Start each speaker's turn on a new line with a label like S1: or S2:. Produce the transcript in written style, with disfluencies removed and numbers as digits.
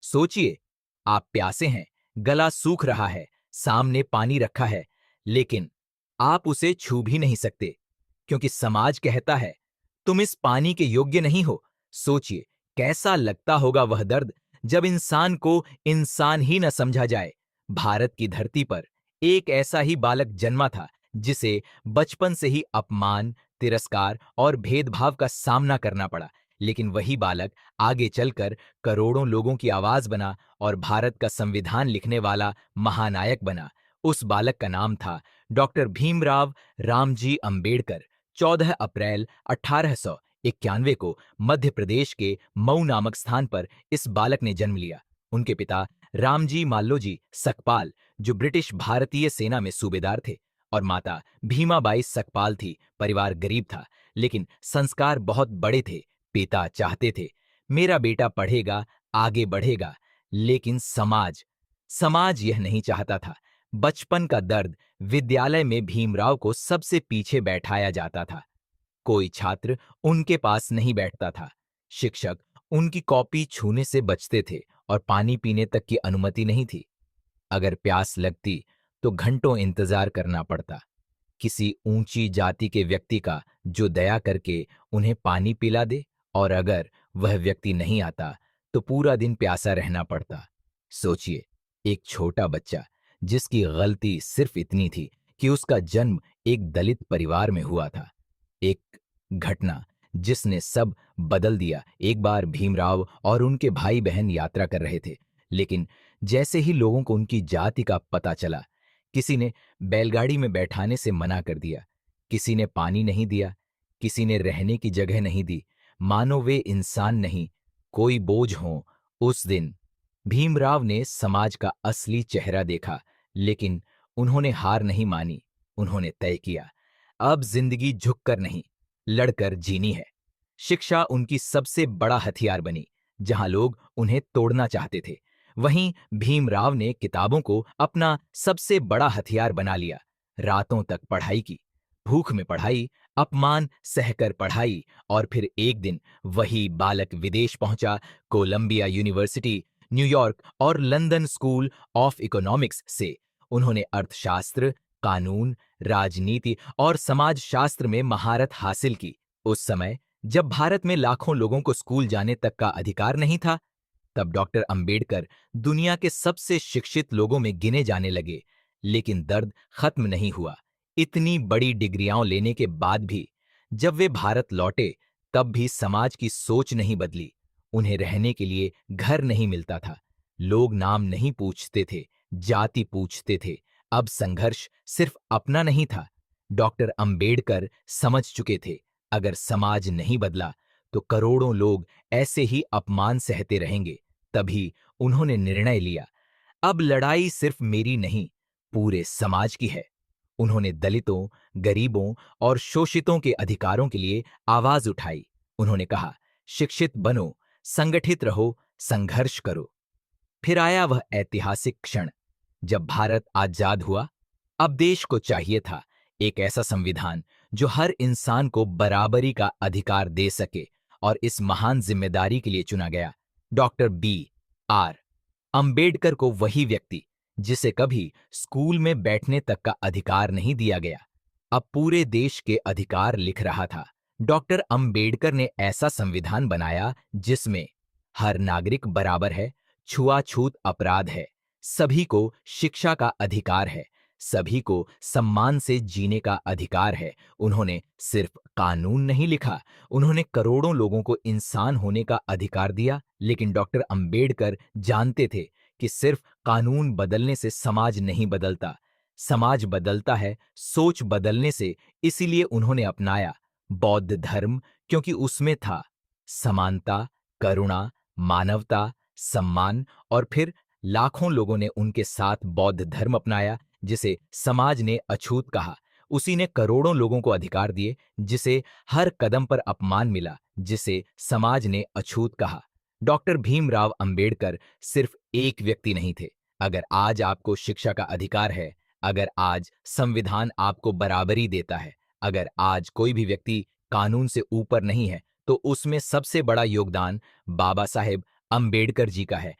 S1: सोचिए, आप प्यासे हैं, गला सूख रहा है, सामने पानी रखा है, लेकिन आप उसे छू भी नहीं सकते क्योंकि समाज कहता है तुम इस पानी के योग्य नहीं हो। सोचिए, कैसा लगता होगा वह दर्द जब इंसान को इंसान ही न समझा जाए। भारत की धरती पर एक ऐसा ही बालक जन्मा था जिसे बचपन से ही अपमान, तिरस्कार और भेदभाव का सामना करना पड़ा। लेकिन वही बालक आगे चलकर करोड़ों लोगों की आवाज बना और भारत का संविधान लिखने वाला महानायक बना। उस बालक का नाम था डॉक्टर भीमराव रामजी अंबेडकर। 14 अप्रैल 1891 को मध्य प्रदेश के मऊ नामक स्थान पर इस बालक ने जन्म लिया। उनके पिता रामजी माल्लोजी सकपाल, जो ब्रिटिश भारतीय सेना में सूबेदार थे, और माता भीमाबाई सकपाल थी। परिवार गरीब था, लेकिन संस्कार बहुत बड़े थे। पिता चाहते थे मेरा बेटा पढ़ेगा, आगे बढ़ेगा, लेकिन समाज समाज यह नहीं चाहता था। बचपन का दर्द, विद्यालय में भीमराव को सबसे पीछे बैठाया जाता था। कोई छात्र उनके पास नहीं बैठता था। शिक्षक उनकी कॉपी छूने से बचते थे और पानी पीने तक की अनुमति नहीं थी। अगर प्यास लगती तो घंटों इंतजार करना पड़ता, किसी ऊंची जाति के व्यक्ति का जो दया करके उन्हें पानी पिला दे, और अगर वह व्यक्ति नहीं आता तो पूरा दिन प्यासा रहना पड़ता। सोचिए, एक छोटा बच्चा जिसकी गलती सिर्फ इतनी थी कि उसका जन्म एक दलित परिवार में हुआ था। एक घटना जिसने सब बदल दिया। एक बार भीमराव और उनके भाई बहन यात्रा कर रहे थे, लेकिन जैसे ही लोगों को उनकी जाति का पता चला, किसी ने बैलगाड़ी में बैठाने से मना कर दिया, किसी ने पानी नहीं दिया, किसी ने रहने की जगह नहीं दी, मानो वे इंसान नहीं, कोई बोझ हों। उस दिन भीमराव ने समाज का असली चेहरा देखा, लेकिन उन्होंने हार नहीं मानी। उन्होंने तय किया, अब जिंदगी झुककर नहीं, लड़कर जीनी है। शिक्षा उनकी सबसे बड़ा हथियार बनी। जहां लोग उन्हें तोड़ना चाहते थे, वहीं भीमराव ने किताबों को अपना सबसे बड़ा हथियार बना लिया। रातों तक पढ़ाई की, भूख में पढ़ाई, अपमान सहकर पढ़ाई, और फिर एक दिन वही बालक विदेश पहुंचा। कोलंबिया यूनिवर्सिटी, न्यूयॉर्क और लंदन स्कूल ऑफ इकोनॉमिक्स से उन्होंने अर्थशास्त्र, कानून, राजनीति और समाजशास्त्र में महारत हासिल की। उस समय जब भारत में लाखों लोगों को स्कूल जाने तक का अधिकार नहीं था, तब डॉक्टर अंबेडकर दुनिया के सबसे शिक्षित लोगों में गिने जाने लगे। लेकिन दर्द खत्म नहीं हुआ। इतनी बड़ी डिग्रियां लेने के बाद भी जब वे भारत लौटे, तब भी समाज की सोच नहीं बदली। उन्हें रहने के लिए घर नहीं मिलता था। लोग नाम नहीं पूछते थे, जाति पूछते थे। अब संघर्ष सिर्फ अपना नहीं था। डॉक्टर अंबेडकर समझ चुके थे, अगर समाज नहीं बदला तो करोड़ों लोग ऐसे ही अपमान सहते रहेंगे। तभी उन्होंने निर्णय लिया, अब लड़ाई सिर्फ मेरी नहीं, पूरे समाज की है। उन्होंने दलितों, गरीबों और शोषितों के अधिकारों के लिए आवाज उठाई। उन्होंने कहा, शिक्षित बनो, संगठित रहो, संघर्ष करो। फिर आया वह ऐतिहासिक क्षण जब भारत आजाद हुआ। अब देश को चाहिए था एक ऐसा संविधान जो हर इंसान को बराबरी का अधिकार दे सके, और इस महान जिम्मेदारी के लिए चुना गया डॉक्टर B.R. अंबेडकर को, वही व्यक्ति जिसे कभी स्कूल में बैठने तक का अधिकार नहीं दिया गया, अब पूरे देश के अधिकार लिख रहा था। डॉक्टर अंबेडकर ने ऐसा संविधान बनाया जिसमें हर नागरिक बराबर है, छुआछूत अपराध है, सभी को शिक्षा का अधिकार है, सभी को सम्मान से जीने का अधिकार है। उन्होंने सिर्फ कानून नहीं लिखा, उन्होंने करोड़ों लोगों को इंसान होने का अधिकार दिया। लेकिन डॉक्टर अंबेडकर जानते थे कि सिर्फ कानून बदलने से समाज नहीं बदलता, समाज बदलता है सोच बदलने से। इसीलिए उन्होंने अपनाया बौद्ध धर्म, क्योंकि उसमें था समानता, करुणा, मानवता, सम्मान। और फिर लाखों लोगों ने उनके साथ बौद्ध धर्म अपनाया, जिसे समाज ने अछूत कहा। उसी ने करोड़ों लोगों को अधिकार दिए जिसे हर कदम पर अपमान मिला, जिसे समाज ने अछूत कहा। डॉक्टर भीमराव अंबेडकर सिर्फ एक व्यक्ति नहीं थे। अगर आज आपको शिक्षा का अधिकार है, अगर आज संविधान आपको बराबरी देता है, अगर आज कोई भी व्यक्ति कानून से ऊपर नहीं है, तो उसमें सबसे बड़ा योगदान बाबा साहेब अंबेडकर जी का है।